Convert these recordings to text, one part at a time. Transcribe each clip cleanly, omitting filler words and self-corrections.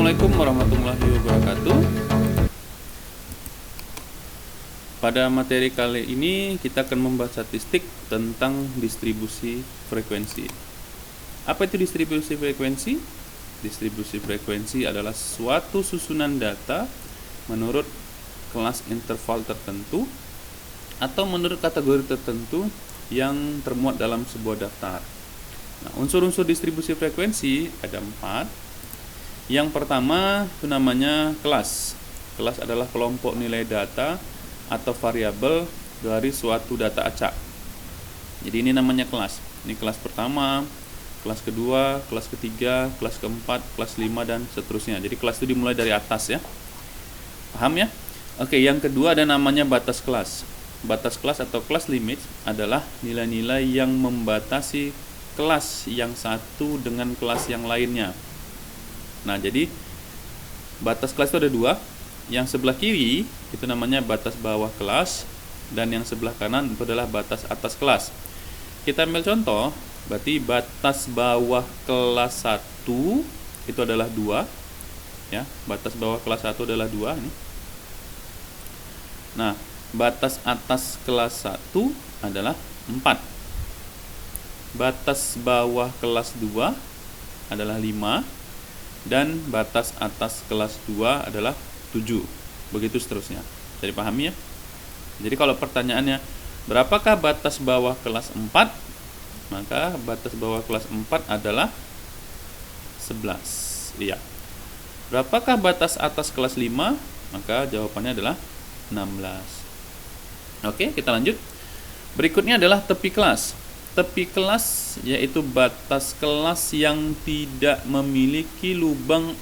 Assalamualaikum warahmatullahi wabarakatuh. Pada materi kali ini kita akan membahas statistik tentang distribusi frekuensi. Apa itu distribusi frekuensi? Distribusi frekuensi adalah suatu susunan data menurut kelas interval tertentu atau menurut kategori tertentu yang termuat dalam sebuah daftar. Nah, unsur-unsur distribusi frekuensi ada 4. Yang pertama itu namanya kelas. Kelas adalah kelompok nilai data atau variabel dari suatu data acak. Jadi ini namanya kelas. Ini kelas pertama, kelas kedua, kelas ketiga, kelas keempat, kelas 5 dan seterusnya. Jadi kelas itu dimulai dari atas ya. Paham ya? Oke, yang kedua ada namanya batas kelas. Batas kelas atau class limit adalah nilai-nilai yang membatasi kelas yang satu dengan kelas yang lainnya. Nah, jadi batas kelas itu ada 2. Yang sebelah kiri itu namanya batas bawah kelas, dan yang sebelah kanan itu adalah batas atas kelas. Kita ambil contoh, berarti batas bawah kelas 1 itu adalah 2 ya. Batas bawah kelas 1 adalah 2 ini. Nah, batas atas kelas 1 adalah 4. Batas bawah kelas 2 adalah 5. Dan batas atas kelas 2 adalah 7. Begitu seterusnya. Jadi pahami ya? Jadi kalau pertanyaannya, berapakah batas bawah kelas 4? Maka batas bawah kelas 4 adalah 11. Iya. Berapakah batas atas kelas 5? Maka jawabannya adalah 16. Oke, kita lanjut. Berikutnya adalah tepi kelas. Tepi kelas yaitu batas kelas yang tidak memiliki lubang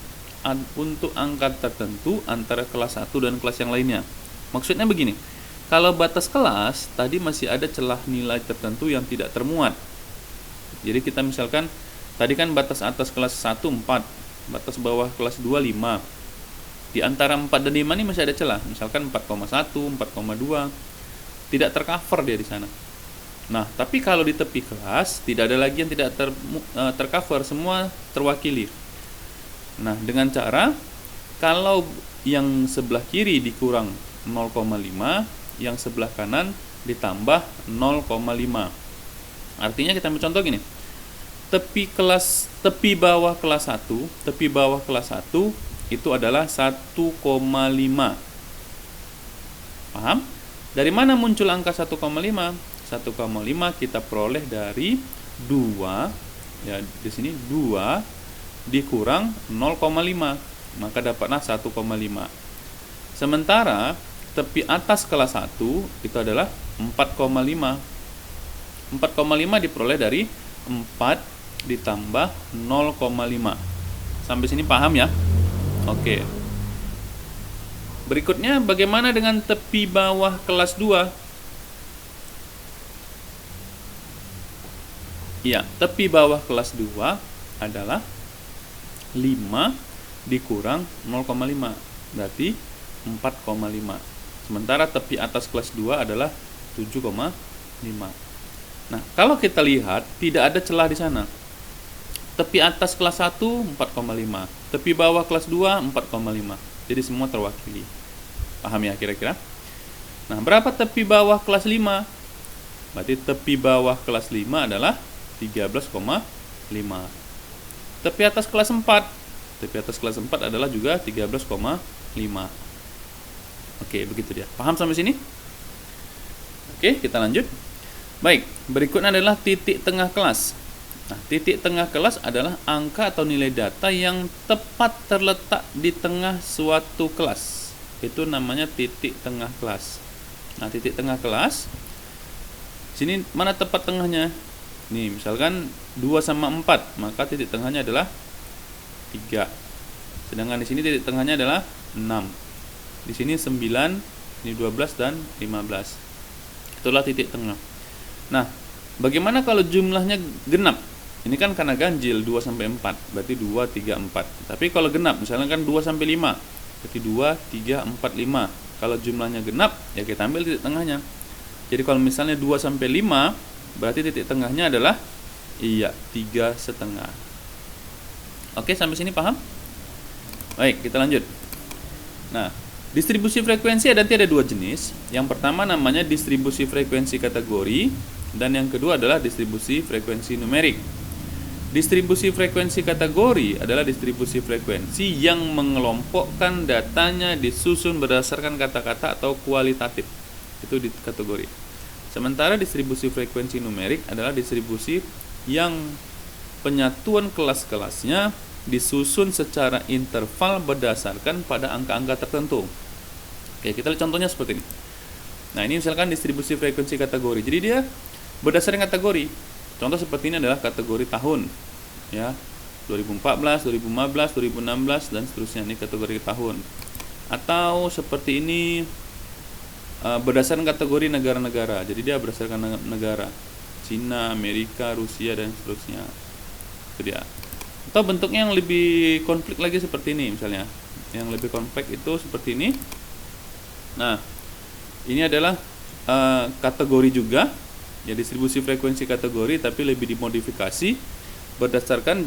untuk angka tertentu antara kelas 1 dan kelas yang lainnya. Maksudnya begini, kalau batas kelas tadi masih ada celah nilai tertentu yang tidak termuat. Jadi kita misalkan tadi kan batas atas kelas 1 4, batas bawah kelas 2 5. Di antara 4 dan 5 ini masih ada celah, misalkan 4,1, 4,2. Tidak tercover dia di sana. Nah, tapi kalau di tepi kelas tidak ada lagi yang tidak tercover, semua terwakili. Nah, dengan cara kalau yang sebelah kiri dikurang 0,5, yang sebelah kanan ditambah 0,5. Artinya kita ambil contoh gini. Tepi bawah kelas 1, tepi bawah kelas 1 itu adalah 1,5. Paham? Dari mana muncul angka 1,5? 1,5 kita peroleh dari 2 ya, di sini 2 dikurang 0,5, maka dapatlah 1,5. Sementara tepi atas kelas 1 itu adalah 4,5. 4,5 diperoleh dari 4 ditambah 0,5. Sampai sini paham ya? Oke. Berikutnya bagaimana dengan tepi bawah kelas 2? Ya, tepi bawah kelas 2 adalah 5 dikurang 0,5, berarti 4,5. Sementara tepi atas kelas 2 adalah 7,5. Nah, kalau kita lihat tidak ada celah di sana. Tepi atas kelas 1 4,5, tepi bawah kelas 2 4,5. Jadi semua terwakili. Paham ya kira-kira? Nah, berapa tepi bawah kelas 5? Berarti tepi bawah kelas 5 adalah 13,5. Tepi atas kelas 4. Tepi atas kelas 4 adalah juga 13,5. Oke, begitu dia. Paham sampai sini? Oke, kita lanjut. Baik, berikutnya adalah titik tengah kelas. Nah, titik tengah kelas adalah angka atau nilai data yang tepat terletak di tengah suatu kelas. Itu namanya titik tengah kelas. Nah, titik tengah kelas, sini mana tepat tengahnya? Nih, misalkan 2 sama 4, maka titik tengahnya adalah 3. Sedangkan di sini titik tengahnya adalah 6. Di sini 9, ini 12 dan 15. Itulah titik tengah. Nah, bagaimana kalau jumlahnya genap? Ini kan karena ganjil 2 sampai 4, berarti 2 3 4. Tapi kalau genap, misalnya kan 2 sampai 5, berarti 2 3 4 5. Kalau jumlahnya genap, ya kita ambil titik tengahnya. Jadi kalau misalnya 2 sampai 5, berarti titik tengahnya adalah 3,5. Oke, sampai sini paham? Baik, kita lanjut. Nah, distribusi frekuensi nanti ada dua jenis. Yang pertama namanya distribusi frekuensi kategori, dan yang kedua adalah distribusi frekuensi numerik. Distribusi frekuensi kategori adalah distribusi frekuensi yang mengelompokkan datanya disusun berdasarkan kata-kata atau kualitatif. Itu di kategori. Sementara distribusi frekuensi numerik adalah distribusi yang penyatuan kelas-kelasnya disusun secara interval berdasarkan pada angka-angka tertentu. Oke, kita lihat contohnya seperti ini. Nah, ini misalkan distribusi frekuensi kategori. Jadi dia berdasarkan kategori. Contoh seperti ini adalah kategori tahun, ya, 2014, 2015, 2016 dan seterusnya. Ini kategori tahun. Atau seperti ini berdasarkan kategori negara-negara. Jadi dia berdasarkan negara, Cina, Amerika, Rusia dan seterusnya. Itu dia. Atau bentuknya yang lebih konflik lagi seperti ini misalnya. Yang lebih kompleks itu seperti ini. Nah, ini adalah kategori juga, ya, distribusi frekuensi kategori tapi lebih dimodifikasi berdasarkan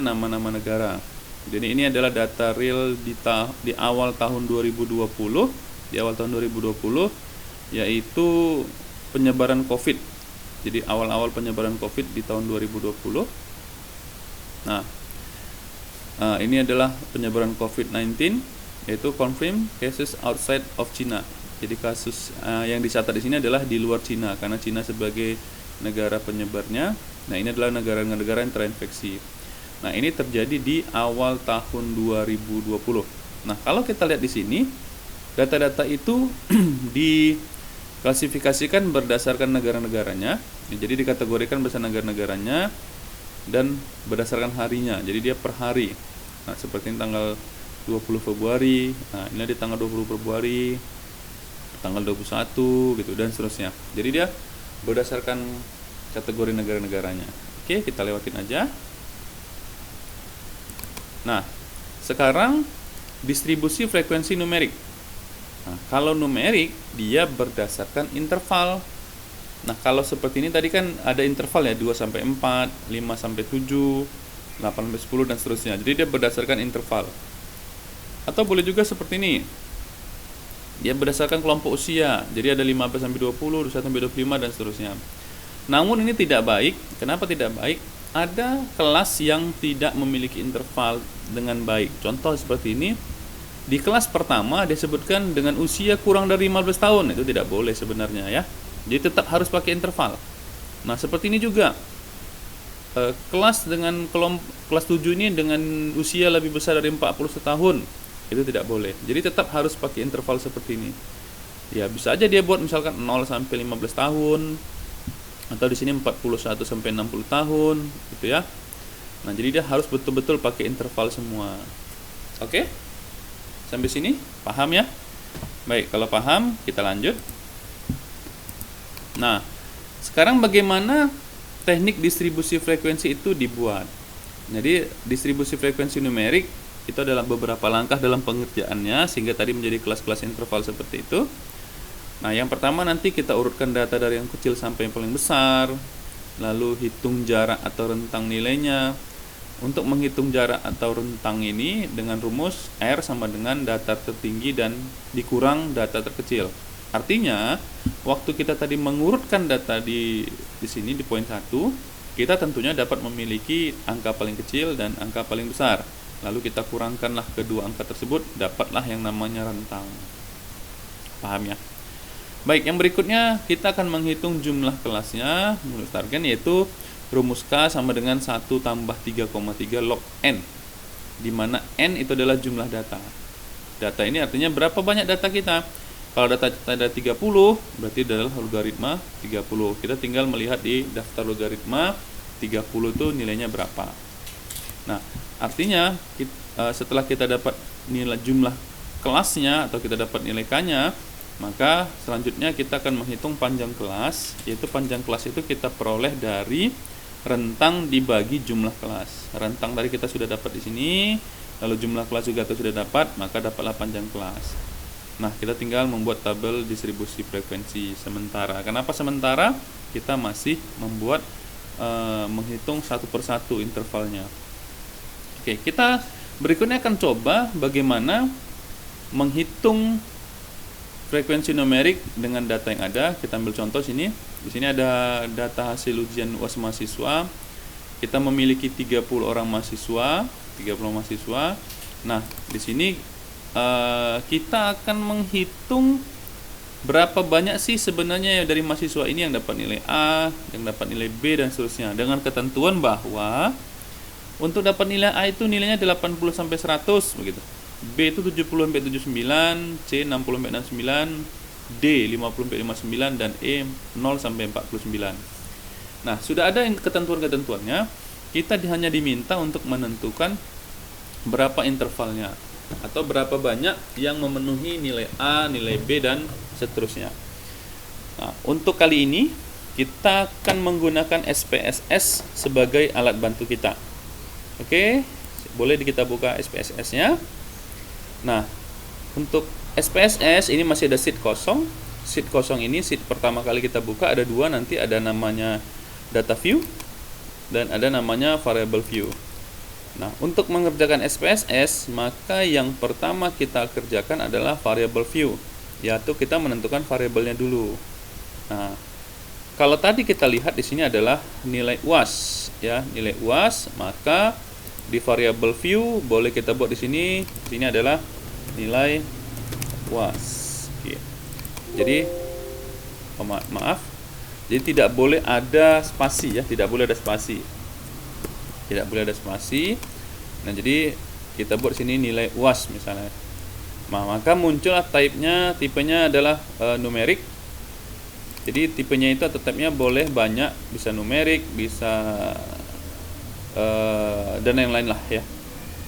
nama-nama negara. Jadi ini adalah data real di awal tahun 2020, yaitu penyebaran COVID. Jadi awal-awal penyebaran COVID di tahun 2020. Nah, ini adalah penyebaran COVID-19, yaitu confirmed cases outside of China. Jadi kasus yang dicatat di sini adalah di luar Cina, karena Cina sebagai negara penyebarnya. Nah, ini adalah negara-negara yang terinfeksi. Nah, ini terjadi di awal tahun 2020. Nah, kalau kita lihat di sini, data-data itu diklasifikasikan berdasarkan negara-negaranya. Jadi dikategorikan berdasarkan negara-negaranya dan berdasarkan harinya. Jadi dia per hari. Nah, seperti ini tanggal 20 Februari. Nah, ini di tanggal 20 Februari, tanggal 21 gitu dan seterusnya. Jadi dia berdasarkan kategori negara-negaranya. Oke, kita lewatin aja. Nah, sekarang distribusi frekuensi numerik. Nah, kalau numerik dia berdasarkan interval. Nah, kalau seperti ini tadi kan ada interval ya, 2 sampai 4, 5 sampai 7, 8 sampai 10 dan seterusnya. Jadi dia berdasarkan interval. Atau boleh juga seperti ini. Dia berdasarkan kelompok usia. Jadi ada 15 sampai 20, 21 sampai 25 dan seterusnya. Namun ini tidak baik. Kenapa tidak baik? Ada kelas yang tidak memiliki interval dengan baik. Contoh seperti ini. Di kelas pertama disebutkan dengan usia kurang dari 15 tahun. Itu tidak boleh sebenarnya, ya. Jadi tetap harus pakai interval. Nah, seperti ini juga. Kelas 7 ini dengan usia lebih besar dari 41 tahun. Itu tidak boleh. Jadi tetap harus pakai interval seperti ini. Ya, bisa aja dia buat misalkan 0 sampai 15 tahun atau di sini 41 sampai 60 tahun gitu ya. Nah, jadi dia harus betul-betul pakai interval semua. Oke? Sampai sini paham ya? Baik, kalau paham kita lanjut. Nah, sekarang bagaimana teknik distribusi frekuensi itu dibuat? Jadi, distribusi frekuensi numerik itu adalah beberapa langkah dalam pengerjaannya sehingga tadi menjadi kelas-kelas interval seperti itu. Nah, yang pertama nanti kita urutkan data dari yang kecil sampai yang paling besar, lalu hitung jarak atau rentang nilainya. Untuk menghitung jarak atau rentang ini dengan rumus R sama dengan data tertinggi dan dikurang data terkecil. Artinya, waktu kita tadi mengurutkan data di sini di poin 1, kita tentunya dapat memiliki angka paling kecil dan angka paling besar. Lalu kita kurangkanlah kedua angka tersebut, dapatlah yang namanya rentang. Paham ya? Baik, yang berikutnya kita akan menghitung jumlah kelasnya menurut target, yaitu rumus K sama dengan 1 tambah 3,3 log N, di mana N itu adalah jumlah data. Data ini artinya berapa banyak data kita. Kalau data kita ada 30, berarti adalah logaritma 30. Kita tinggal melihat di daftar logaritma 30 itu nilainya berapa. Nah, artinya setelah kita dapat nilai jumlah kelasnya atau kita dapat nilai K-nya, maka selanjutnya kita akan menghitung panjang kelas, yaitu panjang kelas itu kita peroleh dari rentang dibagi jumlah kelas. Rentang tadi kita sudah dapat di sini, lalu jumlah kelas juga kita sudah dapat, maka dapatlah panjang kelas. Nah, kita tinggal membuat tabel distribusi frekuensi sementara. Kenapa sementara? Kita masih menghitung satu persatu intervalnya. Oke, kita Berikutnya akan coba bagaimana menghitung frekuensi numerik dengan data yang ada. Kita ambil contoh sini. Di sini ada data hasil ujian UAS mahasiswa. Kita memiliki 30 orang mahasiswa, 30 mahasiswa. Nah, di sini kita akan menghitung berapa banyak sih sebenarnya dari mahasiswa ini yang dapat nilai A, yang dapat nilai B, dan seterusnya. Dengan ketentuan bahwa untuk dapat nilai A itu nilainya 80 sampai 100 begitu. B itu 70 sampai 79, C 60 sampai 69, D 50 sampai 59, dan E 0 sampai 49. Nah, sudah ada ketentuan-ketentuannya. Kita hanya diminta untuk menentukan berapa intervalnya atau berapa banyak yang memenuhi nilai A, nilai B, dan seterusnya. Nah, untuk kali ini kita akan menggunakan SPSS sebagai alat bantu kita. Oke, boleh kita buka SPSS-nya. Nah, untuk SPSS ini masih ada sheet kosong. Sheet kosong ini sheet pertama kali kita buka ada dua, nanti ada namanya data view dan ada namanya variable view. Nah, untuk mengerjakan SPSS, maka yang pertama kita kerjakan adalah variable view, yaitu kita menentukan variabelnya dulu. Nah, kalau tadi kita lihat di sini adalah nilai UAS, ya, nilai UAS, maka di variable view boleh kita buat di sini. Di sini adalah nilai UAS. Oke. Jadi, maaf, jadi tidak boleh ada spasi, ya, tidak boleh ada spasi. Tidak boleh ada spasi. Nah, jadi kita buat sini nilai UAS misalnya. Nah, maka muncullah tipenya adalah numerik. Jadi tipenya itu atau type-nya boleh banyak, bisa numerik, bisa dan yang lain lah, ya.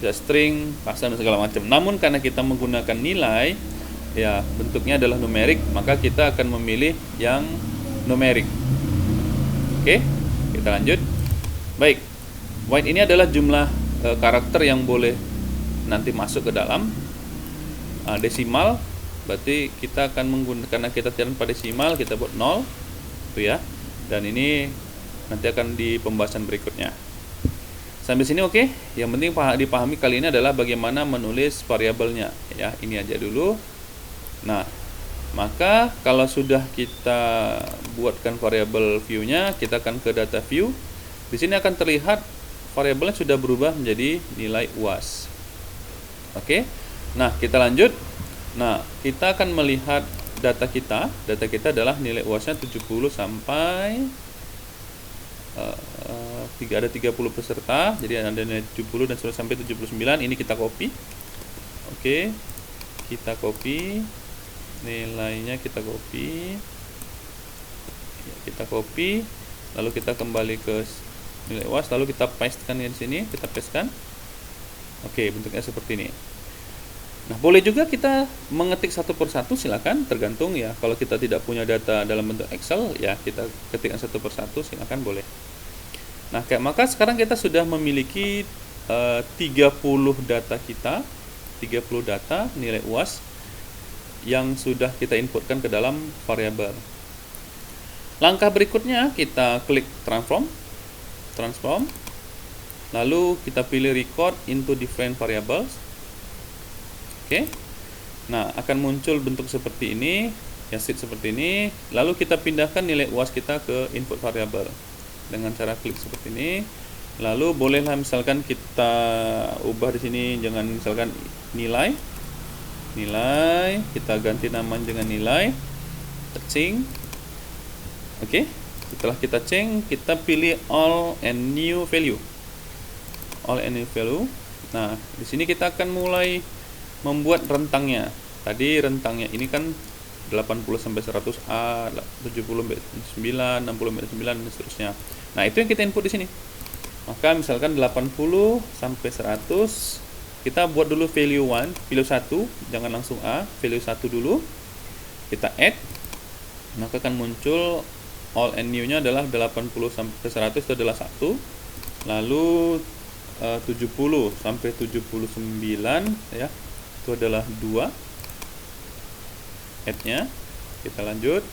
Bisa string, pasang, dan segala macam. Namun karena kita menggunakan nilai, ya, bentuknya adalah numerik, maka kita akan memilih yang numerik. Oke, kita lanjut. Baik. Void ini adalah jumlah karakter yang boleh nanti masuk ke dalam desimal. Berarti kita akan menggunakan, karena kita tanpa desimal, kita buat 0 itu, ya. Dan ini nanti akan di pembahasan berikutnya. Sampai sini oke? Yang penting dipahami kali ini adalah bagaimana menulis variabelnya, ya. Ini aja dulu. Nah, maka kalau sudah kita buatkan variabel view-nya, kita akan ke data view. Di sini akan terlihat variabelnya sudah berubah menjadi nilai UAS. Oke. Nah, kita lanjut. Nah, kita akan melihat data kita. Data kita adalah nilai UAS-nya 70 sampai ada 30 peserta. Jadi ada nilai 70 dan sampai 79. Ini kita copy. Oke. Kita copy. Nilainya kita copy. Ya, kita copy. Lalu kita kembali ke nilai UAS, lalu kita pastekan di sini, kita pastekan. Oke, bentuknya seperti ini. Nah, boleh juga kita mengetik satu persatu, silakan, tergantung, ya. Kalau kita tidak punya data dalam bentuk Excel, ya, kita ketikkan satu persatu, silakan, boleh. Nah, maka sekarang kita sudah memiliki 30 data kita, 30 data nilai UAS yang sudah kita inputkan ke dalam variabel. Langkah berikutnya kita klik transform, lalu kita pilih record into different variables. Oke. Nah, akan muncul bentuk seperti ini, ya, sheet seperti ini. Lalu kita pindahkan nilai UAS kita ke input variable dengan cara klik seperti ini. Lalu bolehlah misalkan kita ubah di sini, jangan misalkan nilai, kita ganti nama dengan nilai, change. Oke. Setelah kita change, kita pilih all and new value. Nah, di sini kita akan mulai membuat rentangnya. Tadi rentangnya ini kan 80 sampai 100 A, 70 sampai 9, 60 sampai 9, dan seterusnya. Nah, itu yang kita input di sini. Maka misalkan 80 sampai 100, kita buat dulu value 1, jangan langsung A, value 1 dulu. Kita add, maka akan muncul all and new-nya adalah 80 sampai 100 itu adalah 1. Lalu 70 sampai 79, ya, itu adalah 2. Add-nya. Kita lanjut.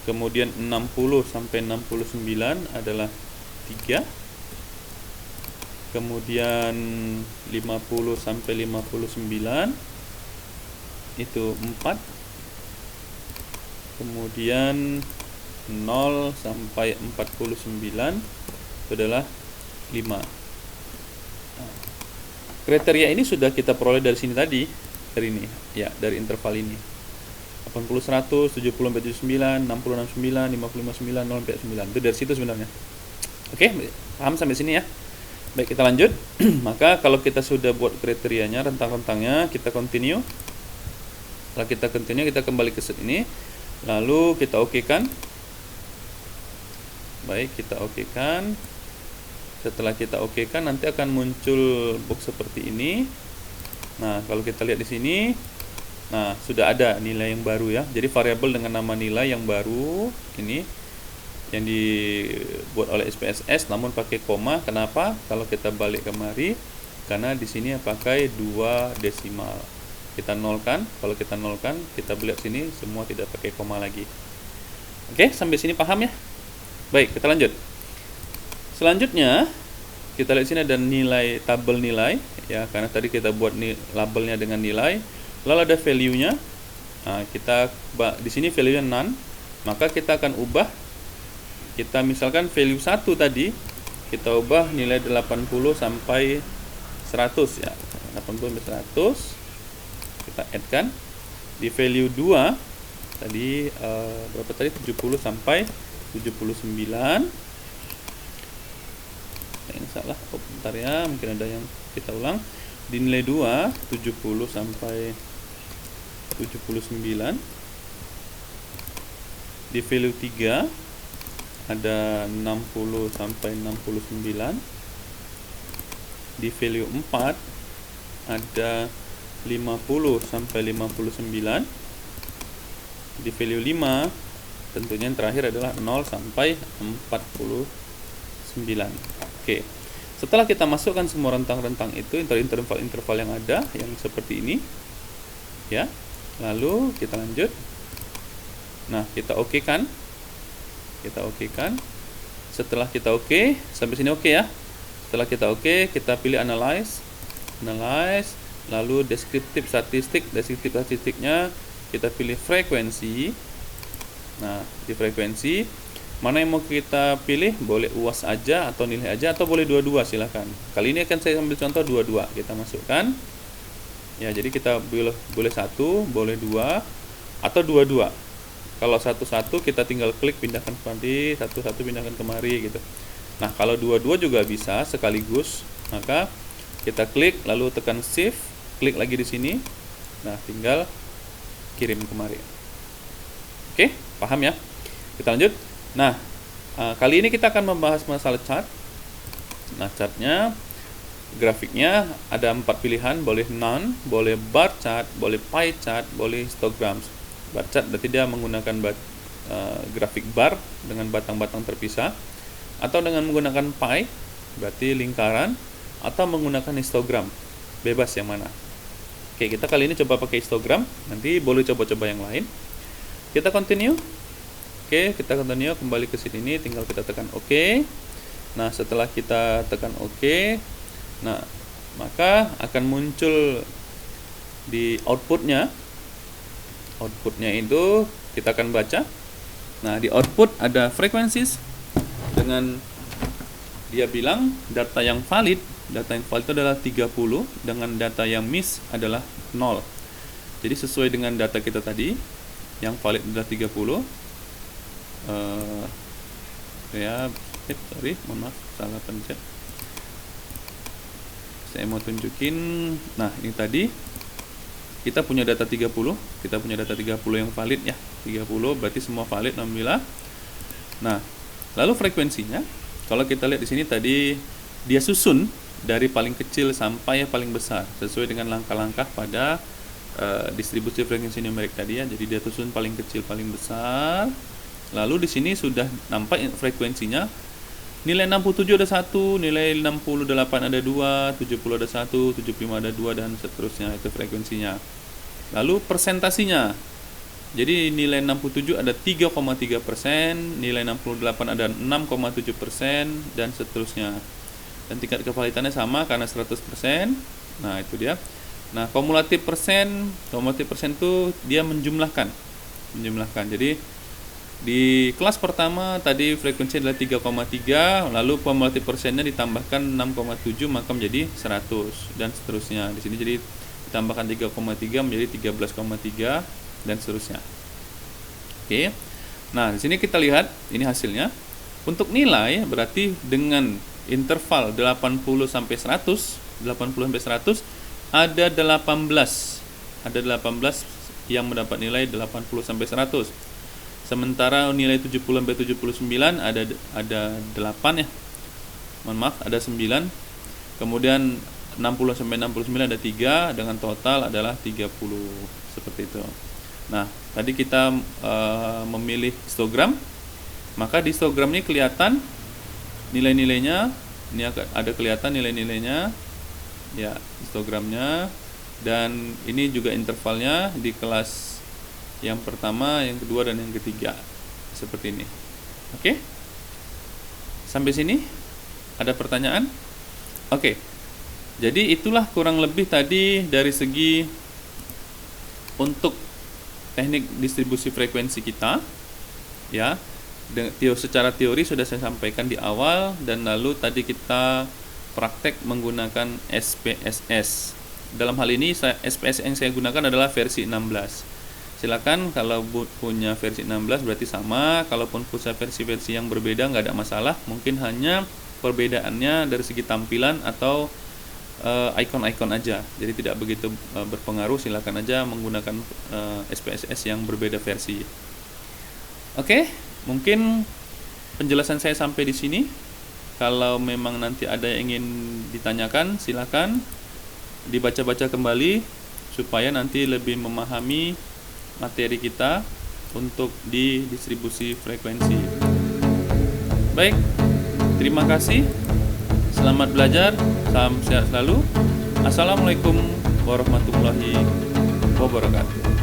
Kemudian 60 sampai 69 adalah 3. kemudian 50 sampai 59 itu 4, kemudian 0 sampai 49 itu adalah 5. Kriteria ini sudah kita peroleh dari sini tadi, dari ini ya, dari interval ini 80 100, 70 sampai 79, 60 69, 55 9, 0 sampai 9. Itu dari situ sebenarnya. Oke, paham sampai sini ya. Baik, kita lanjut. Maka kalau kita sudah buat kriterianya, rentang-rentangnya, kita continue. Setelah kita continue, kita kembali ke set ini, lalu kita okekan. Baik, kita okekan. Setelah kita okekan, nanti akan muncul box seperti ini. Nah, kalau kita lihat di sini, nah sudah ada nilai yang baru ya. Jadi variabel dengan nama nilai yang baru ini yang dibuat oleh SPSS, namun pakai koma. Kenapa? Kalau kita balik kemari, karena di sini pakai 2 desimal. Kita nolkan. Kalau kita nolkan, kita lihat sini semua tidak pakai koma lagi. Oke, sampai sini paham ya? Baik, kita lanjut. Selanjutnya kita lihat sini ada nilai, tabel nilai ya, karena tadi kita buat labelnya dengan nilai, lalu ada value-nya. Nah, kita di sini value-nya none, maka kita akan ubah. Kita misalkan value 1 tadi kita ubah nilai 80 sampai 100 ya. 80 sampai 100 kita add-kan. Di value 2 tadi berapa tadi? 70 sampai 79. Ini salah, bentar ya, mungkin ada yang kita ulang. Di nilai 2 70 sampai 79. Di value 3 ada 60 sampai 69. Di value 4 ada 50 sampai 59. Di value 5 tentunya yang terakhir adalah 0 sampai 49. Oke, setelah kita masukkan semua rentang-rentang itu, interval-interval yang ada, yang seperti ini, ya, lalu kita lanjut. Nah, kita okekan, Setelah kita oke, sampai sini oke ya. Setelah kita oke, kita pilih analyze, lalu deskriptif statistiknya kita pilih frekuensi. Nah, di frekuensi mana yang mau kita pilih, boleh UAS aja atau nilai aja, atau boleh dua-dua, silahkan. Kali ini akan saya ambil contoh dua-dua, kita masukkan ya. Jadi kita boleh 1, boleh 2, atau dua-dua. Kalau satu-satu kita tinggal klik pindahkan kemari, satu-satu pindahkan kemari gitu. Nah, kalau dua-dua juga bisa sekaligus, maka kita klik lalu tekan shift, klik lagi di sini. Nah, tinggal kirim kemari. Oke, paham ya? Kita lanjut. Nah, kali ini kita akan membahas masalah chart. Nah, chartnya, grafiknya ada 4 pilihan, boleh none, boleh bar chart, boleh pie chart, boleh histograms. Bar chart berarti dia menggunakan grafik bar dengan batang-batang terpisah, atau dengan menggunakan pie berarti lingkaran, atau menggunakan histogram. Bebas yang mana. Oke, kita kali ini coba pakai histogram, nanti boleh coba-coba yang lain. Kita continue. Oke, kita continue, kembali ke sini, tinggal kita tekan OK. Nah, setelah kita tekan OK, nah, maka akan muncul di outputnya itu kita akan baca. Nah, di output ada frequencies dengan dia bilang data yang valid itu adalah 30, dengan data yang miss adalah 0. Jadi sesuai dengan data kita tadi, yang valid adalah 30. Mohon maaf, salah pencet. Saya mau tunjukin. Nah, ini tadi kita punya data 30, yang valid ya. 30 berarti semua valid alhamdulillah. Nah, lalu frekuensinya, kalau kita lihat di sini tadi dia susun dari paling kecil sampai yang paling besar sesuai dengan langkah-langkah pada distribusi frekuensi numerik tadi ya. Jadi dia susun paling kecil paling besar. Lalu di sini sudah nampak frekuensinya. Nilai 67 ada 1, nilai 68 ada 2, 70 ada 1, 75 ada 2, dan seterusnya. Itu frekuensinya. Lalu persentasinya. Jadi nilai 67 ada 3,3%, nilai 68 ada 6,7%, dan seterusnya. dan tingkat kevalitannya sama karena 100%. Nah, itu dia. Nah, kumulatif persen itu dia menjumlahkan. Jadi di kelas pertama tadi frekuensi adalah 3,3, lalu kumulatif persennya ditambahkan 6,7 maka menjadi 100 dan seterusnya. Di sini jadi ditambahkan 3,3 menjadi 13,3 dan seterusnya. Oke. Nah, di sini kita lihat ini hasilnya. Untuk nilai berarti dengan interval 80 sampai 100 ada 18 yang mendapat nilai 80 sampai 100. Sementara nilai 70 sampai 79 ada 8 ya. Mohon maaf, ada 9. Kemudian 60 sampai 69 ada 3, dengan total adalah 30 seperti itu. Nah, tadi kita memilih histogram. Maka di histogram ini kelihatan nilai-nilainya. Ini ada kelihatan nilai-nilainya ya, histogramnya, dan ini juga intervalnya di kelas yang pertama, yang kedua, dan yang ketiga seperti ini. Oke, sampai sini ada pertanyaan? Oke, jadi itulah kurang lebih tadi dari segi untuk teknik distribusi frekuensi kita ya. Secara teori sudah saya sampaikan di awal, dan lalu tadi kita praktek menggunakan SPSS. Dalam hal ini SPSS yang saya gunakan adalah versi 16. Silakan kalau punya versi 16 berarti sama, kalaupun punya versi-versi yang berbeda nggak ada masalah. Mungkin hanya perbedaannya dari segi tampilan atau icon-icon aja, jadi tidak begitu berpengaruh. Silakan aja menggunakan SPSS yang berbeda versi. Oke, mungkin penjelasan saya sampai di sini. Kalau memang nanti ada yang ingin ditanyakan, silakan dibaca-baca kembali supaya nanti lebih memahami materi kita untuk di distribusi frekuensi. Baik, terima kasih. Selamat belajar. Salam sehat selalu. Assalamualaikum warahmatullahi wabarakatuh.